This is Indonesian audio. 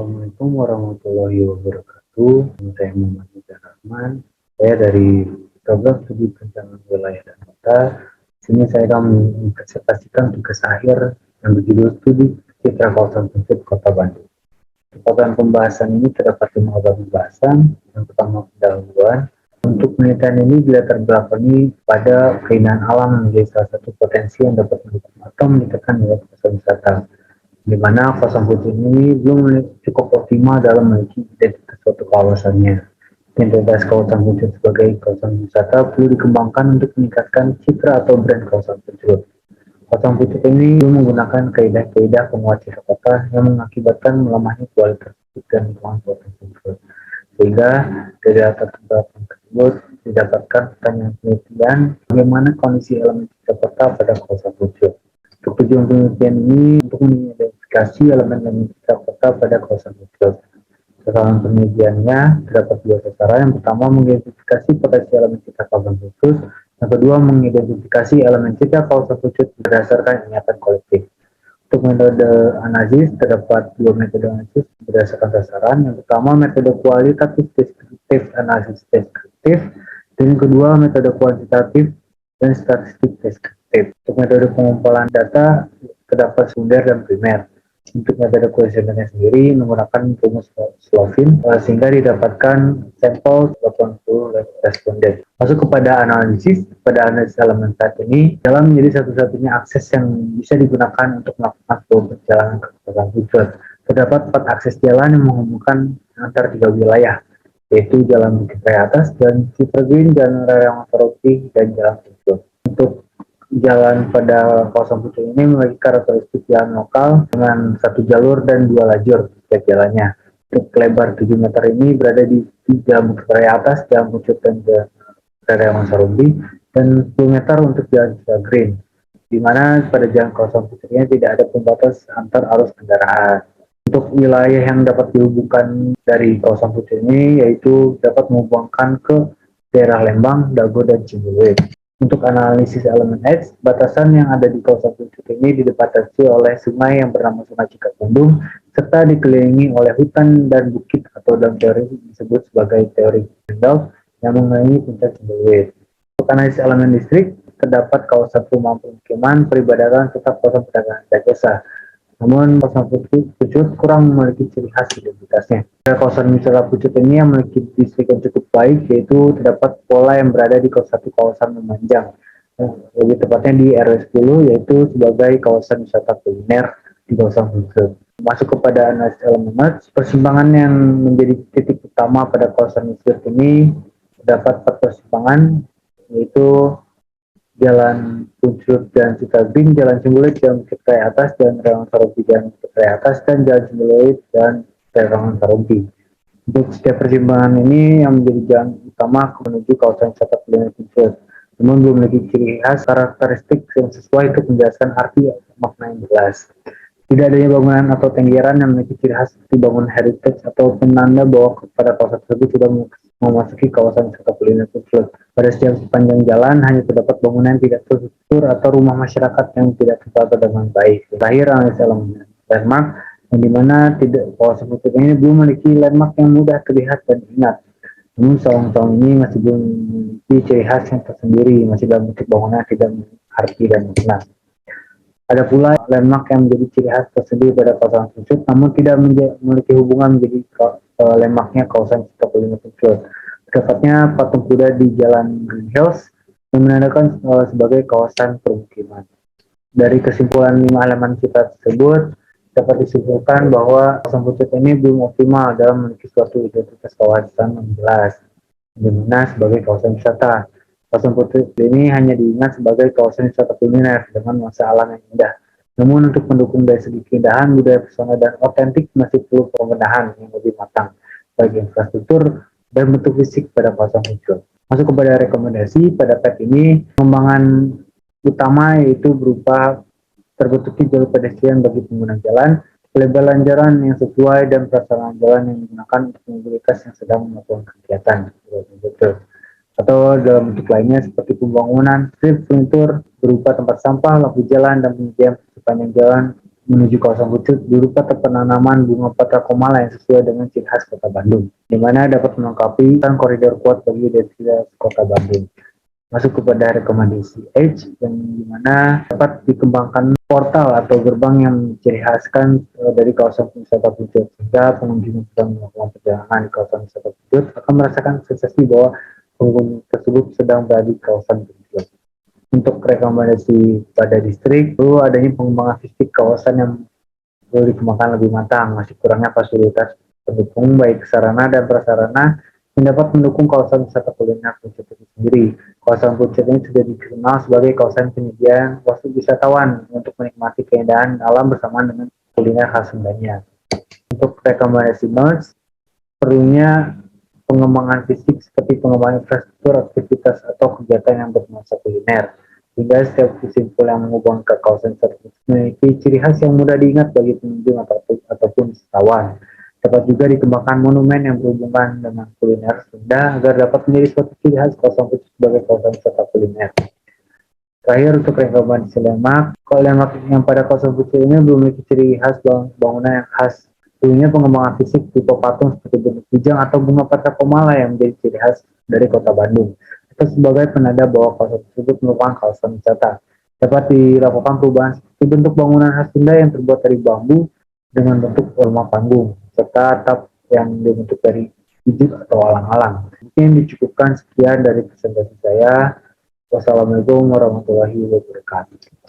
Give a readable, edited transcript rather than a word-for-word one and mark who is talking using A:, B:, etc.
A: Assalamualaikum warahmatullahi wabarakatuh. Saya Muhammad Nizar Rahman. Saya dari program studi perencanaan wilayah dan kota. Sini saya akan mempresentasikan tugas akhir yang berjudul studi citra kawasan prinsip Kota Bandung. Pada pembahasan ini terdapat 5 pembahasan. Yang pertama, pendahuluan. Untuk penelitian ini dilatar belakangi pada keindahan alam menjadi salah satu potensi yang dapat mendukung atau meningkatkan nilai kawasan wisata, di mana kawasan Puncak ini belum cukup optimal dalam memiliki identitas suatu kawasannya. Identitas kawasan Puncak sebagai kawasan wisata perlu dikembangkan untuk meningkatkan citra atau brand kawasan Puncak. Kawasan Puncak ini belum menggunakan kaidah-kaidah penguat citra kota yang mengakibatkan melemahnya kualitas dan lingkungan kawasan Puncak. Sehingga dari data tersebut didapatkan pertanyaan penelitian bagaimana kondisi elemen citra kota pada kawasan Puncak. Tujuan penelitian ini untuk mengidentifikasi elemen citra kota pada kawasan Puncak. Sasaran penelitiannya terdapat 2 sasaran. Yang pertama, mengidentifikasi potensi elemen citra kawasan Puncak. Yang kedua, mengidentifikasi elemen citra kawasan Puncak berdasarkan ingatan kolektif. Untuk metode analisis, terdapat 2 metode analisis berdasarkan sasaran. Yang pertama, metode kualitatif deskriptif analisis deskriptif, dan yang kedua, metode kuantitatif dan statistik deskriptif. Untuk metode pengumpulan data, terdapat sekunder dan primer. Untuk metode kuesionernya sendiri menggunakan rumus Slovin sehingga didapatkan sampel 80 responden. Masuk kepada analisis. Pada analisis elemen saat ini jalan menjadi satu-satunya akses yang bisa digunakan untuk melakukan flow perjalanan ke kawasan Puncak. Terdapat 4 akses jalan yang menghubungkan antar 3 wilayah, yaitu Jalan Bukit Raya Atas, Jalan Cipta Green, Jalan Raya Masaropi, dan Jalan Puncak. Untuk jalan pada kawasan Puncak ini memiliki karakteristik jalan lokal dengan 1 jalur dan 2 lajur setiap jalannya. Untuk lebar 7 meter ini berada di Jalan Bukit Raya Atas, Jalan Puncak, dan Jalan Raya Masaropi, dan 10 meter untuk Jalan Cipta Green, di mana pada jalan kawasan Puncak ini tidak ada pembatas antar arus kendaraan. Untuk wilayah yang dapat dihubungkan dari kawasan Puncak ini yaitu dapat menghubungkan ke daerah Lembang, Dago, dan Cibulir. Untuk analisis elemen X, batasan yang ada di kawasan Puncak ini dibatasi oleh sungai yang bernama Sungai Cikapundung serta dikelilingi oleh hutan dan bukit atau dalam teori disebut sebagai teori Randolph yang mengelilingi Puncak Cibulir. Untuk analisis elemen listrik, terdapat kawasan perumahan permukiman, peribadatan serta kawasan perdagangan dan jasa. Namun kawasan Puncak kurang memiliki ciri khas identitasnya. Kawasan wisata Puncak ini yang memiliki listrik yang cukup baik, yaitu terdapat pola yang berada di satu kawasan memanjang, lebih tepatnya di RW 10, yaitu sebagai kawasan wisata kuliner di kawasan Puncak. Masuk kepada analisis elemen merge, persimpangan yang menjadi titik utama pada kawasan Puncak ini terdapat 4 persimpangan, yaitu Jalan Puncak, Jalan Cipta Green, Jalan Cibulir, Jalan Bukit Raya Atas, Jalan Raya Masaropi, Jalan Bukit Raya Atas, dan Jalan Cibulir dan Raya Masaropi. Untuk setiap persimpangan ini yang menjadi jalan utama menuju kawasan wisata kuliner Puncak, namun belum memiliki ciri khas karakteristik yang sesuai untuk menjelaskan arti makna yang jelas. Tidak adanya bangunan atau tenggeran yang memiliki ciri khas seperti bangunan heritage atau penanda bahwa pada kawasan tersebut sudah memasuki kawasan wisata kuliner Puncak. Pada setiap sepanjang jalan hanya terdapat bangunan yang tidak terstruktur atau rumah masyarakat yang tidak tertata dengan baik. Terakhir, analisis elemen landmark, yang dimana tidak kawasan Puncak ini belum memiliki landmark yang mudah terlihat dan diingat. Namun tahun-tahun ini masih belum memiliki ciri khas yang tersendiri, masih dalam bentuk bangunan tidak memiliki arti dan makna. Ada pula landmark yang menjadi ciri khas tersendiri pada kawasan Puncak, namun tidak memiliki hubungan menjadi landmarknya kawasan wisata kuliner Puncak. Tepatnya patung kuda di Jalan Green Hills yang menandakan sebagai kawasan permukiman. Dari kesimpulan 5 elemen citra tersebut, dapat disimpulkan bahwa kawasan Puncak ini belum optimal dalam memiliki suatu identitas kawasan yang jelas, di mana sebagai kawasan wisata. Kawasan Puncak ini hanya diingat sebagai kawasan wisata kuliner dengan nuansa alam yang indah. Namun untuk mendukung dari segi keindahan, budaya pesona, dan otentik masih perlu pembenahan yang lebih matang, bagi infrastruktur dan bentuk fisik pada kawasan Puncak. Masuk kepada rekomendasi pada PET ini, pengembangan utama yaitu berupa terbentuknya jalur pedestrian bagi pengguna jalan, pelebaran jalan yang sesuai, dan prasarana jalan yang digunakan untuk mobilitas yang sedang melakukan kegiatan. Atau dalam bentuk lainnya seperti pembangunan strip furnitur berupa tempat sampah, lampu jalan, dan penyediaan sepanjang jalan menuju kawasan Pucuk berupa penanaman bunga patra komala yang sesuai dengan ciri khas Kota Bandung, di mana dapat melengkapi koridor kuat bagi identitas Kota Bandung. Masuk kepada rekomendasi H, yang dimana dapat dikembangkan portal atau gerbang yang ciri khaskan dari kawasan wisata Pucuk, sehingga pengunjung yang sedang melakukan perjalanan di kawasan wisata Pucuk akan merasakan sensasi bahwa pengunjung tersebut sedang berada di kawasan Pucuk. Untuk rekomendasi pada distrik, perlu adanya pengembangan fisik kawasan yang perlu dikembangkan lebih matang, masih kurangnya fasilitas pendukung baik sarana dan prasarana yang dapat mendukung kawasan wisata kuliner Pucuk itu sendiri. Kawasan Pucuk ini sudah dikenal sebagai kawasan penyedia waktu wisatawan untuk menikmati keindahan alam bersamaan dengan kuliner khas Sundanya. Untuk rekomendasi notes, perlunya pengembangan fisik seperti pengembangan infrastruktur, aktivitas, atau kegiatan yang bernuansa kuliner. Hingga setiap simpul yang menghubungkan ke kawasan tersebut memiliki ciri khas yang mudah diingat bagi pengunjung ataupun wisatawan. Dapat juga dikembangkan monumen yang berhubungan dengan kuliner Sunda agar dapat menjadi suatu ciri khas kawasan Pucuk sebagai kawasan wisata kuliner. Terakhir untuk rekomendasi landmark, kalau landmark yang pada kawasan Pucuk ini belum memiliki ciri khas bangunan yang khas. Dulunya pengembangan fisik berupa patung seperti bentuk kijang atau bunga patra komala yang menjadi ciri khas dari Kota Bandung. Itu sebagai penanda bahwa kawasan tersebut merupakan kawasan wisata. Dapat dilakukan perubahan seperti bentuk bangunan khas Sunda yang terbuat dari bambu dengan bentuk rumah panggung, serta atap yang dibentuk dari biji atau alang-alang. Mungkin dicukupkan sekian dari presentasi saya. Wassalamualaikum warahmatullahi wabarakatuh.